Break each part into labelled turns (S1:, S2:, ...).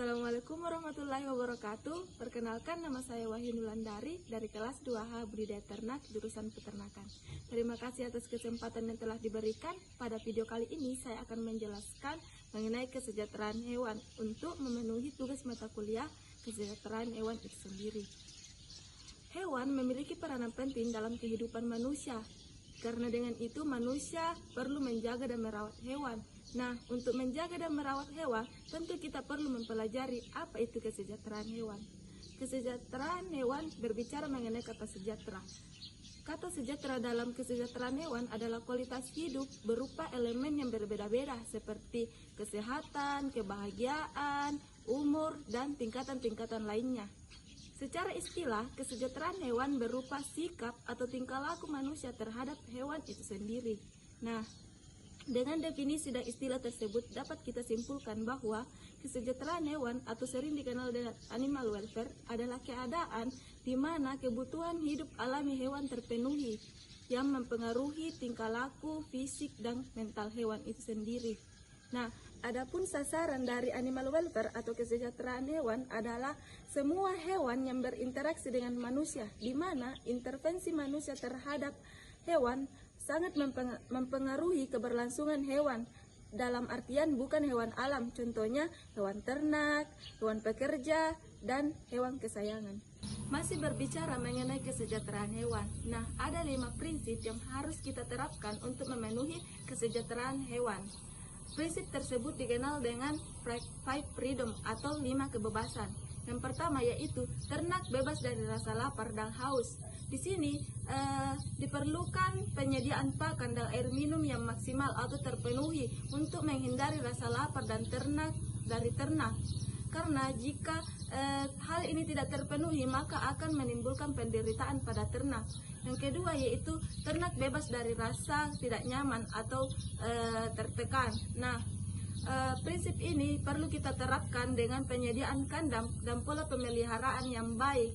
S1: Assalamualaikum warahmatullahi wabarakatuh. Perkenalkan, nama saya Wahyu Nulandari dari kelas 2H Budidaya Ternak jurusan Peternakan. Terima kasih atas kesempatan yang telah diberikan. Pada video kali ini saya akan menjelaskan mengenai kesejahteraan hewan untuk memenuhi tugas mata kuliah kesejahteraan hewan itu sendiri. Hewan memiliki peranan penting dalam kehidupan manusia. Karena dengan itu manusia perlu menjaga dan merawat hewan. Nah, untuk menjaga dan merawat hewan, tentu kita perlu mempelajari apa itu kesejahteraan hewan. Kesejahteraan hewan berbicara mengenai kata sejahtera. Kata sejahtera dalam kesejahteraan hewan adalah kualitas hidup berupa elemen yang berbeda-beda seperti kesehatan, kebahagiaan, umur, dan tingkatan-tingkatan lainnya. Secara istilah, kesejahteraan hewan berupa sikap atau tingkah laku manusia terhadap hewan itu sendiri. Nah, dengan definisi dan istilah tersebut dapat kita simpulkan bahwa kesejahteraan hewan atau sering dikenal dengan animal welfare adalah keadaan di mana kebutuhan hidup alami hewan terpenuhi yang mempengaruhi tingkah laku, fisik, dan mental hewan itu sendiri. Nah, adapun sasaran dari animal welfare atau kesejahteraan hewan adalah semua hewan yang berinteraksi dengan manusia, di mana intervensi manusia terhadap hewan sangat mempengaruhi keberlangsungan hewan. Dalam artian bukan hewan alam, contohnya hewan ternak, hewan pekerja, dan hewan kesayangan. Masih berbicara mengenai kesejahteraan hewan. Nah, ada 5 prinsip yang harus kita terapkan untuk memenuhi kesejahteraan hewan. Prinsip tersebut dikenal dengan 5 freedom atau 5 kebebasan. Yang pertama yaitu ternak bebas dari rasa lapar dan haus. Di sini diperlukan penyediaan pakan dan air minum yang maksimal atau terpenuhi untuk menghindari rasa lapar dan dari ternak. Karena jika hal ini tidak terpenuhi maka akan menimbulkan penderitaan pada ternak. Yang kedua yaitu ternak bebas dari rasa tidak nyaman atau tertekan. Nah, prinsip ini perlu kita terapkan dengan penyediaan kandang dan pola pemeliharaan yang baik,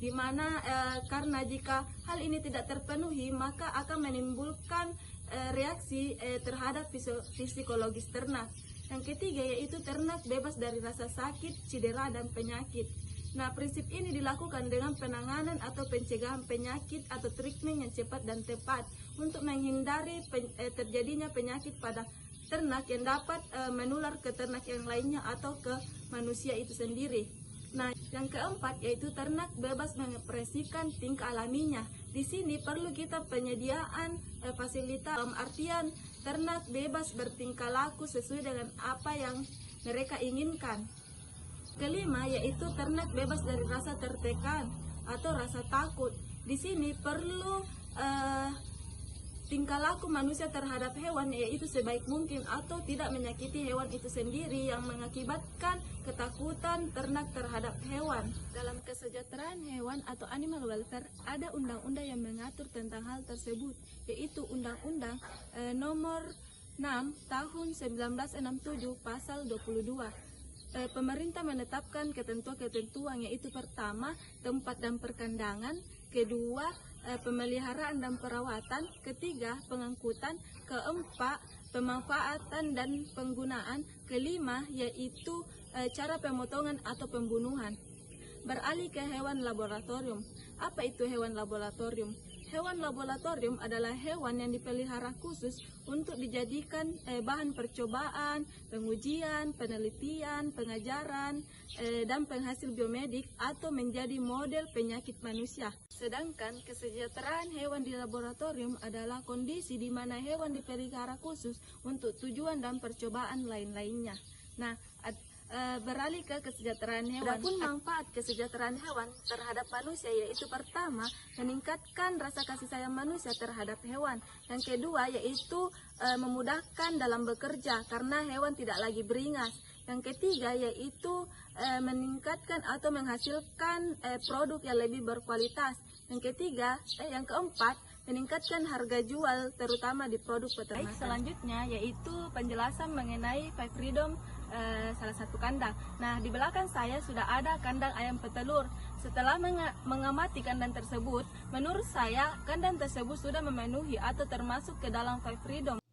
S1: di mana karena jika hal ini tidak terpenuhi maka akan menimbulkan reaksi terhadap psikologis ternak. Yang ketiga yaitu ternak bebas dari rasa sakit, cedera, dan penyakit. Nah, prinsip ini dilakukan dengan penanganan atau pencegahan penyakit atau treatment yang cepat dan tepat untuk menghindari terjadinya penyakit pada ternak yang dapat menular ke ternak yang lainnya atau ke manusia itu sendiri. Nah, yang keempat yaitu ternak bebas mengekspresikan tingkah alaminya. Di sini perlu kita penyediaan fasilitas dalam artian ternak bebas bertingkah laku sesuai dengan apa yang mereka inginkan. Kelima yaitu ternak bebas dari rasa tertekan atau rasa takut. Di sini perlu tingkah laku manusia terhadap hewan yaitu sebaik mungkin atau tidak menyakiti hewan itu sendiri yang mengakibatkan ketakutan ternak terhadap hewan. Dalam kesejahteraan hewan atau animal welfare ada undang-undang yang mengatur tentang hal tersebut, yaitu Undang-Undang Nomor 6 Tahun 1967 Pasal 22. Pemerintah menetapkan ketentuan-ketentuan yaitu pertama, tempat dan perkandangan, kedua, pemeliharaan dan perawatan, ketiga, pengangkutan, keempat, pemanfaatan dan penggunaan, kelima, yaitu cara pemotongan atau pembunuhan. Beralih ke hewan laboratorium. Apa itu hewan laboratorium? Hewan laboratorium adalah hewan yang dipelihara khusus untuk dijadikan bahan percobaan, pengujian, penelitian, pengajaran, dan penghasil biomedik atau menjadi model penyakit manusia. Sedangkan kesejahteraan hewan di laboratorium adalah kondisi di mana hewan dipelihara khusus untuk tujuan dan percobaan lain-lainnya. Nah, beralih ke kesejahteraan hewan. Adapun manfaat kesejahteraan hewan terhadap manusia yaitu pertama, meningkatkan rasa kasih sayang manusia terhadap hewan. Yang kedua yaitu memudahkan dalam bekerja karena hewan tidak lagi beringas. Yang ketiga yaitu meningkatkan atau menghasilkan produk yang lebih berkualitas. Yang keempat meningkatkan harga jual terutama di produk peternakan. Selanjutnya yaitu penjelasan mengenai 5 freedom salah satu kandang. Nah, di belakang saya sudah ada kandang ayam petelur. Setelah mengamati kandang tersebut, menurut saya kandang tersebut sudah memenuhi atau termasuk ke dalam 5 freedom.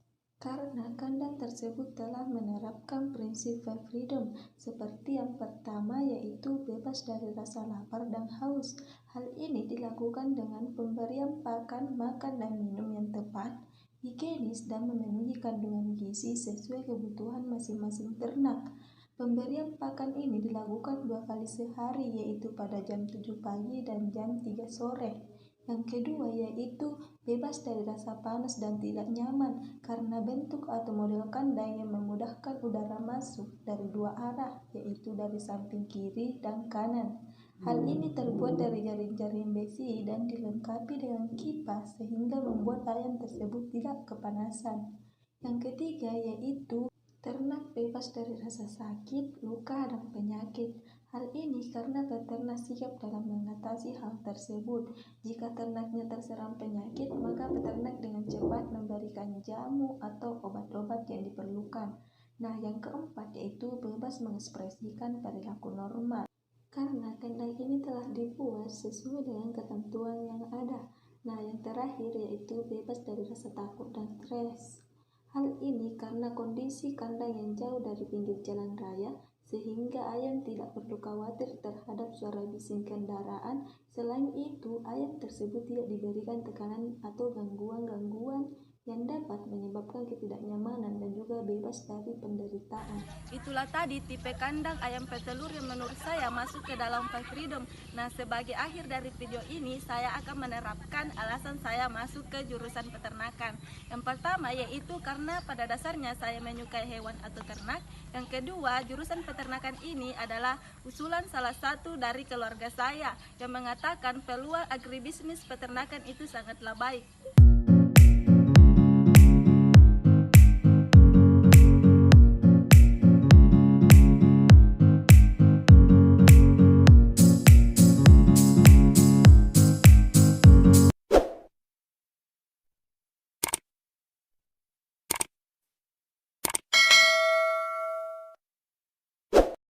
S1: Karena kandang tersebut telah menerapkan prinsip five freedom, seperti yang pertama yaitu bebas dari rasa lapar dan haus. Hal ini dilakukan dengan pemberian pakan, makan, dan minum yang tepat, higienis, dan memenuhi kandungan gizi sesuai kebutuhan masing-masing ternak. Pemberian pakan ini dilakukan 2 kali sehari, yaitu pada jam 7 pagi dan jam 3 sore. Yang kedua yaitu bebas dari rasa panas dan tidak nyaman karena bentuk atau model kandang yang memudahkan udara masuk dari 2 arah, yaitu dari samping kiri dan kanan. Hal ini terbuat dari jaring-jaring besi dan dilengkapi dengan kipas sehingga membuat ayam tersebut tidak kepanasan. Yang ketiga yaitu ternak bebas dari rasa sakit, luka, dan penyakit. Hal ini karena peternak sigap dalam mengatasi hal tersebut. Jika ternaknya terserang penyakit, maka peternak dengan cepat memberikan jamu atau obat-obat yang diperlukan. Nah, yang keempat yaitu bebas mengekspresikan perilaku normal. Karena kandang ini telah dibuat sesuai dengan ketentuan yang ada. Nah, yang terakhir yaitu bebas dari rasa takut dan stres. Hal ini karena kondisi kandang yang jauh dari pinggir jalan raya, sehingga ayam tidak perlu khawatir terhadap suara bising kendaraan. Selain itu, ayam tersebut tidak diberikan tekanan atau gangguan-gangguan yang dapat menyebabkan ketidaknyamanan dan juga bebas dari penderitaan. Itulah tadi tipe kandang ayam petelur yang menurut saya masuk ke dalam five freedom. Nah, sebagai akhir dari video ini, saya akan menerapkan alasan saya masuk ke jurusan peternakan. Yang pertama yaitu karena pada dasarnya saya menyukai hewan atau ternak. Yang kedua, jurusan peternakan ini adalah usulan salah satu dari keluarga saya yang mengatakan peluang agribisnis peternakan itu sangatlah baik.